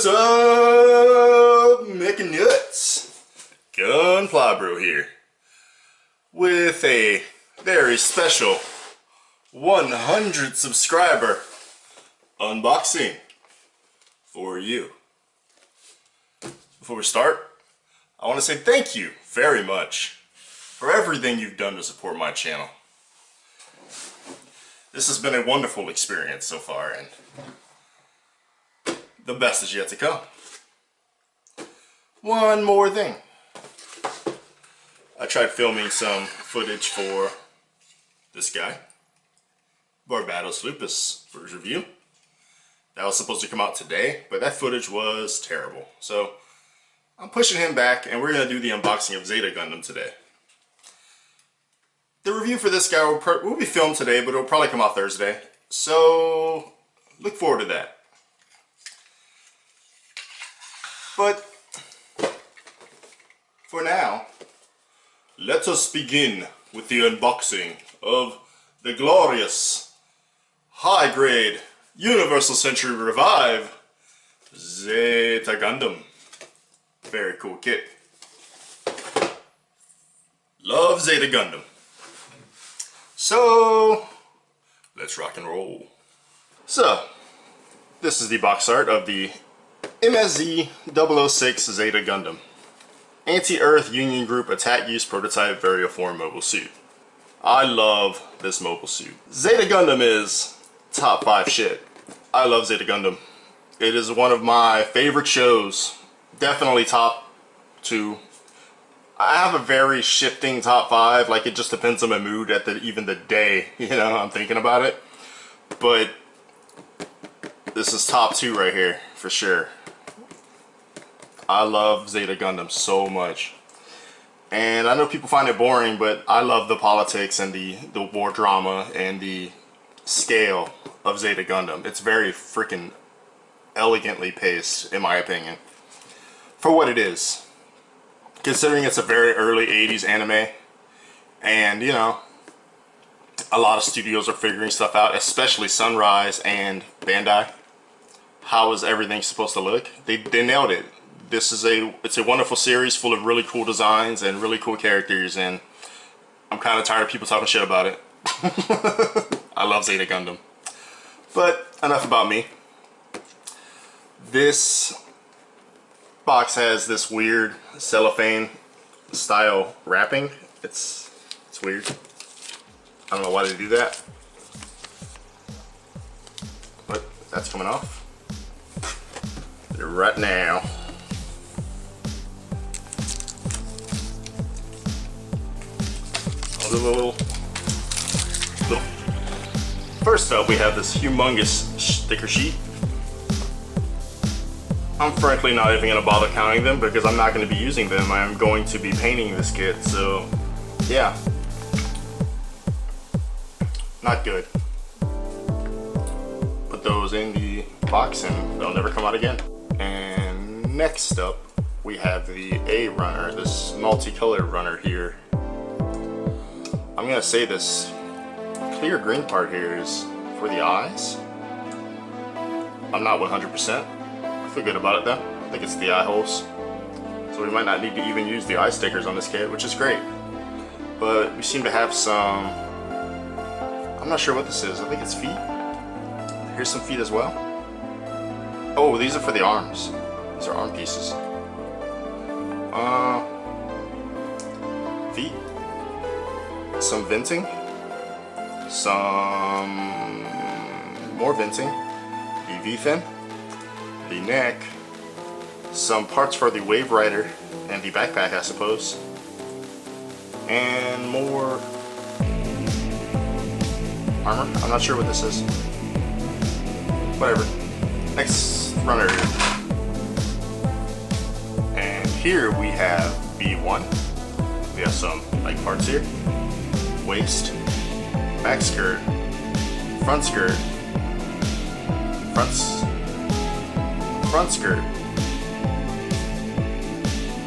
What's up, making nuts? Gunplabro here with a very special 100 subscriber unboxing for you. Before we start, I want to say thank you very much for everything you've done to support my channel. This has been a wonderful experience so far, and the best is yet to come. One more thing. I tried filming some footage for this guy, Barbados Lupus, for his review. That was supposed to come out today, but that footage was terrible. So I'm pushing him back, and we're going to do the unboxing of Zeta Gundam today. The review for this guy will be filmed today, but it'll probably come out Thursday. So look forward to that. But for now, let us begin with the unboxing of the glorious, high-grade, Universal Century Revive Zeta Gundam. Very cool kit. Love Zeta Gundam. So, let's rock and roll. So, this is the box art of the MSZ-006 Zeta Gundam. Anti-Earth Union Group Attack Use Prototype Varioform Mobile Suit. I love this mobile suit. Zeta Gundam is top 5 shit. I love Zeta Gundam. It is one of my favorite shows. Definitely top 2. I have a very shifting top 5, like it just depends on my mood at even the day, I'm thinking about it. But this is top 2 right here, for sure. I love Zeta Gundam so much. And I know people find it boring, but I love the politics and the war drama and the scale of Zeta Gundam. It's very freaking elegantly paced, in my opinion, for what it is. Considering it's a very early 80s anime, and a lot of studios are figuring stuff out, especially Sunrise and Bandai. How is everything supposed to look? They nailed it. It's a wonderful series full of really cool designs and really cool characters, and I'm kind of tired of people talking shit about it. I love Zeta Gundam. But enough about me. This box has this weird cellophane style wrapping. It's weird. I don't know why they do that, but that's coming off right now. Little. First up, we have this humongous sticker sheet. I'm frankly not even going to bother counting them because I'm not going to be using them. I'm going to be painting this kit, so yeah. Not good. Put those in the box and they'll never come out again. And next up, we have the A runner, this multicolored runner here. I'm going to say this clear green part here is for the eyes. I'm not 100%. I feel good about it though. I think it's the eye holes. So we might not need to even use the eye stickers on this kit, which is great. But we seem to have some, I'm not sure what this is. I think it's feet. Here's some feet as well. Oh, these are for the arms. These are arm pieces. Feet. Some venting. Some more venting. The V-fin. The neck, some parts for the Wave Rider and the backpack, I suppose, and more armor. I'm not sure what this is. Whatever. Next runner. And here we have B1. We have some parts here. Waist, back skirt, front skirt, front skirt.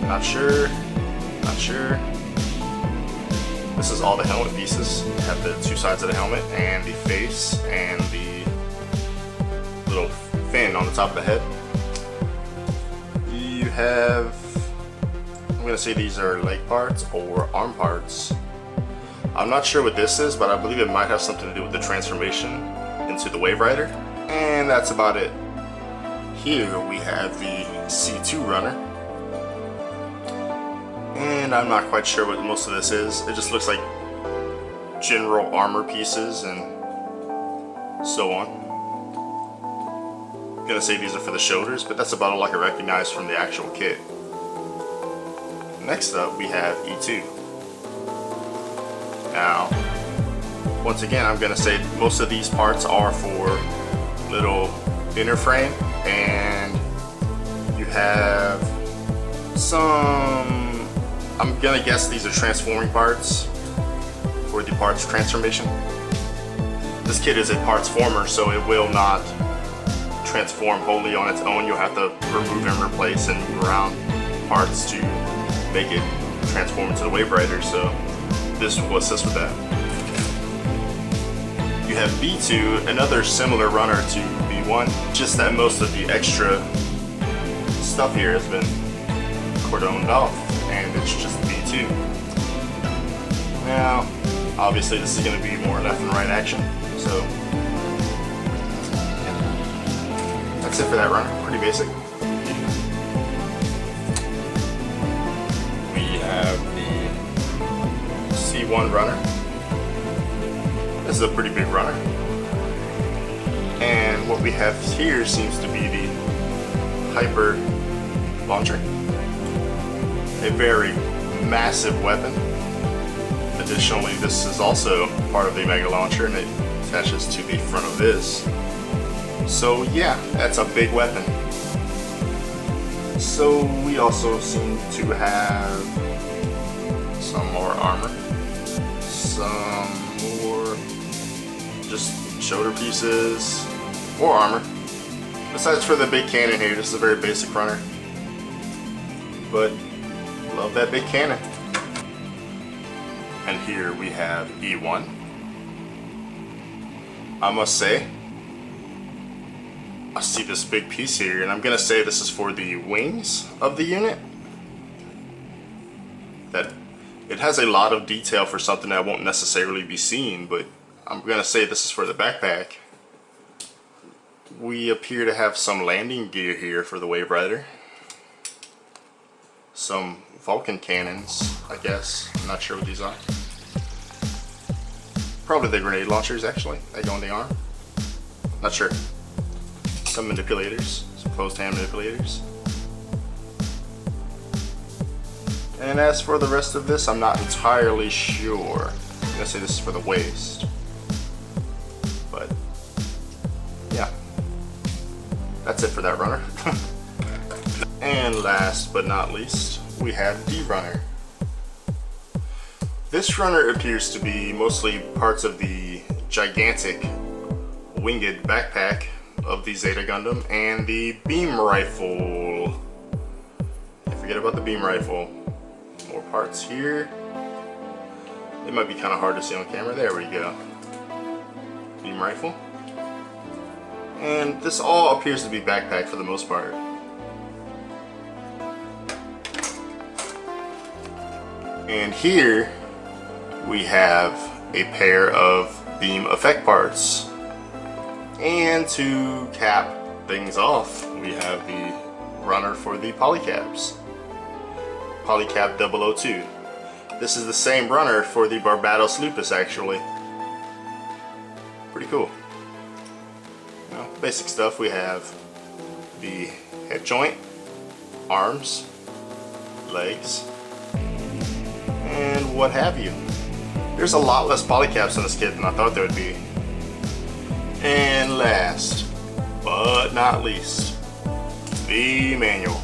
Not sure. This is all the helmet pieces. You have the 2 sides of the helmet and the face and the little fin on the top of the head. have, I'm gonna say these are leg parts or arm parts. I'm not sure what this is, but I believe it might have something to do with the transformation into the Wave Rider. And that's about it. Here we have the C2 runner. And I'm not quite sure what most of this is. It just looks like general armor pieces and so on. I'm gonna say these are for the shoulders, but that's about all I can recognize from the actual kit. Next up we have E2. Now, once again, I'm gonna say most of these parts are for little inner frame, and you have some, I'm gonna guess these are transforming parts for the parts transformation. This kit is a parts former, so it will not transform wholly on its own. You'll have to remove and replace and move around parts to make it transform into the Wave Rider, so this will assist with that. You have B2, another similar runner to B1, just that most of the extra stuff here has been cordoned off, and it's just B2. Now, obviously this is going to be more left and right action, so yeah. That's it for that runner, pretty basic. We have the C1 runner. This is a pretty big runner. And what we have here seems to be the Hyper Launcher. A very massive weapon. Additionally, this is also part of the Mega Launcher, and it attaches to the front of this. So yeah, that's a big weapon. So we also seem to have some more armor, some more just shoulder pieces, more armor. Besides for the big cannon here, this is a very basic runner, but love that big cannon. And here we have E1. I must say, I see this big piece here, and I'm gonna say this is for the wings of the unit. That it has a lot of detail for something that won't necessarily be seen, but I'm gonna say this is for the backpack. We appear to have some landing gear here for the Wave Rider. Some Vulcan cannons, I guess. I'm not sure what these are. Probably the grenade launchers, actually. They go on the arm. Not sure. Some manipulators, some closed hand manipulators. And as for the rest of this, I'm not entirely sure. I'm gonna say this is for the waist. But yeah, that's it for that runner. And last but not least, we have the runner. This runner appears to be mostly parts of the gigantic winged backpack of the Zeta Gundam and the beam rifle. Can't forget about the beam rifle. More parts here. It might be kind of hard to see on camera. There we go. Beam rifle. And this all appears to be backpack for the most part. And here we have a pair of beam effect parts. And to cap things off, we have the runner for the polycaps. Polycap 002. This is the same runner for the Barbados Lupus, actually. Pretty cool. Now, basic stuff, we have the head joint, arms, legs, and what have you. There's a lot less polycaps in this kit than I thought there would be. And last but not least, the manual.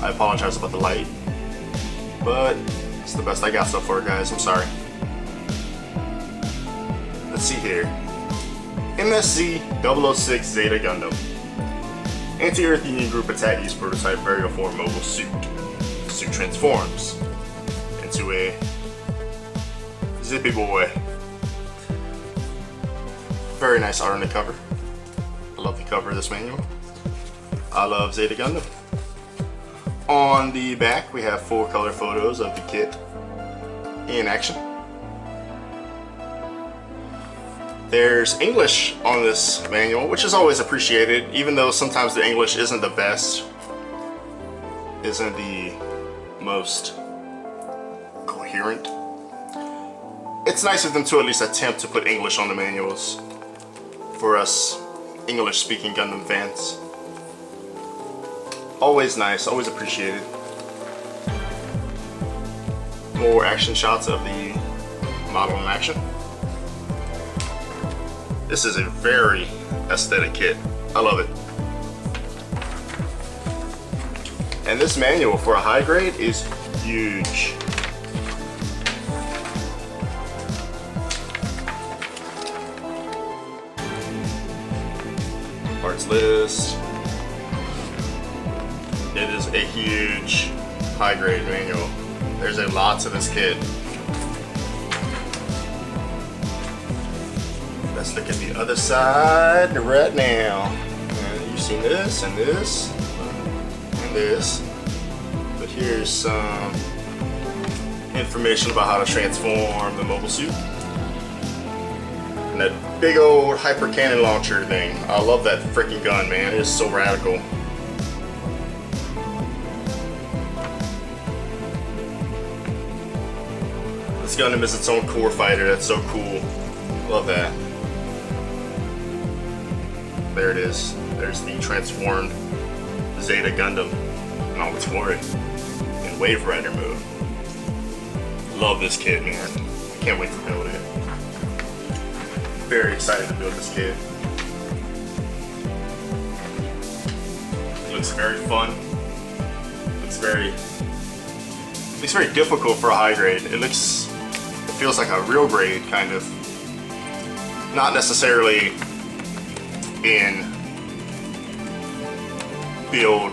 I apologize about the light, but it's the best I got so far, guys. I'm sorry. Let's see here. MSZ 006 Zeta Gundam. Anti-Earth Union Group attack use prototype varial form mobile suit. The suit transforms into a zippy boy. Very nice art on the cover. I love the cover of this manual. I love Zeta Gundam. On the back, we have full color photos of the kit in action. There's English on this manual, which is always appreciated, even though sometimes the English isn't the best, isn't the most coherent. It's nice of them to at least attempt to put English on the manuals for us English-speaking Gundam fans. Always nice, always appreciated. More action shots of the model in action. This is a very aesthetic kit. I love it. And this manual for a high grade is huge. Parts list. It is a huge high grade manual. There's a lot to this kit. Let's look at the other side right now. And you've seen this and this and this. But here's some information about how to transform the mobile suit. And that big old hyper cannon launcher thing. I love that freaking gun, man. It's so radical. This Gundam is its own core fighter. That's so cool. Love that. There it is. There's the transformed Zeta Gundam in all its glory in Wave Rider mode. Love this kit, man. Can't wait to build it. Very excited to build this kit. It looks very fun. Looks very difficult for a high grade. It feels like a real grade, kind of. Not necessarily in build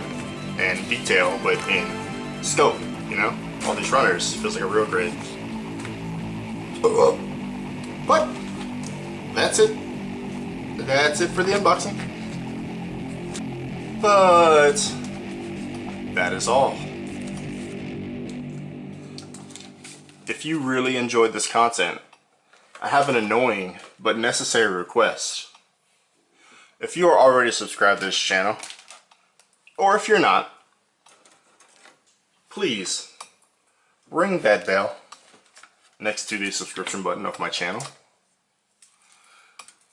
and detail, but in scope, you know? All these runners, feels like a real grade. But that's it. That's it for the unboxing. But that is all. If you really enjoyed this content, I have an annoying but necessary request. If you are already subscribed to this channel, or if you're not, please ring that bell next to the subscription button of my channel.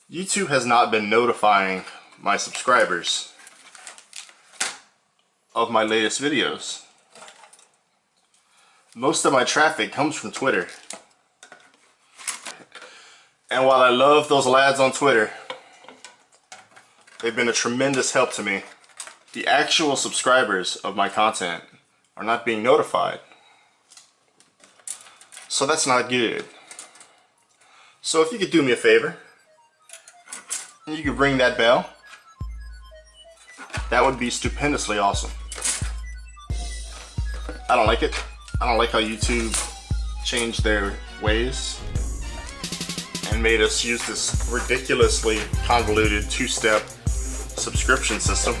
YouTube has not been notifying my subscribers of my latest videos. Most of my traffic comes from Twitter. And while I love those lads on Twitter, they've been a tremendous help to me, the actual subscribers of my content are not being notified. So that's not good. So if you could do me a favor, and you could ring that bell, that would be stupendously awesome. I don't like it. I don't like how YouTube changed their ways and made us use this ridiculously convoluted two-step subscription system.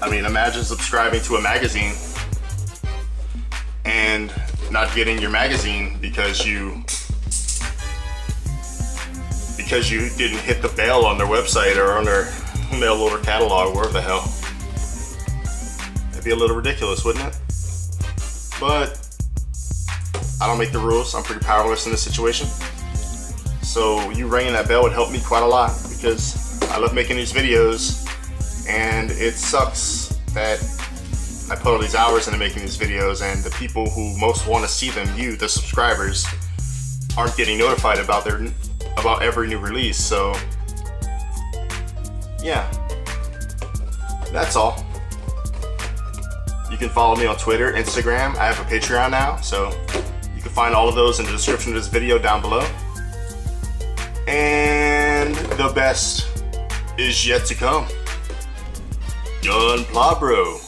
I mean, imagine subscribing to a magazine and not getting your magazine because you didn't hit the bell on their website or on their mail order catalog, wherever the hell. It'd be a little ridiculous, wouldn't it? But I don't make the rules. I'm pretty powerless in this situation. So you ringing that bell would help me quite a lot, because I love making these videos, and it sucks that I put all these hours into making these videos, and the people who most want to see them, you, the subscribers, aren't getting notified about every new release. So yeah, that's all. You can follow me on Twitter, Instagram. I have a Patreon now, so you can find all of those in the description of this video down below. And the best is yet to come. Gunplabro.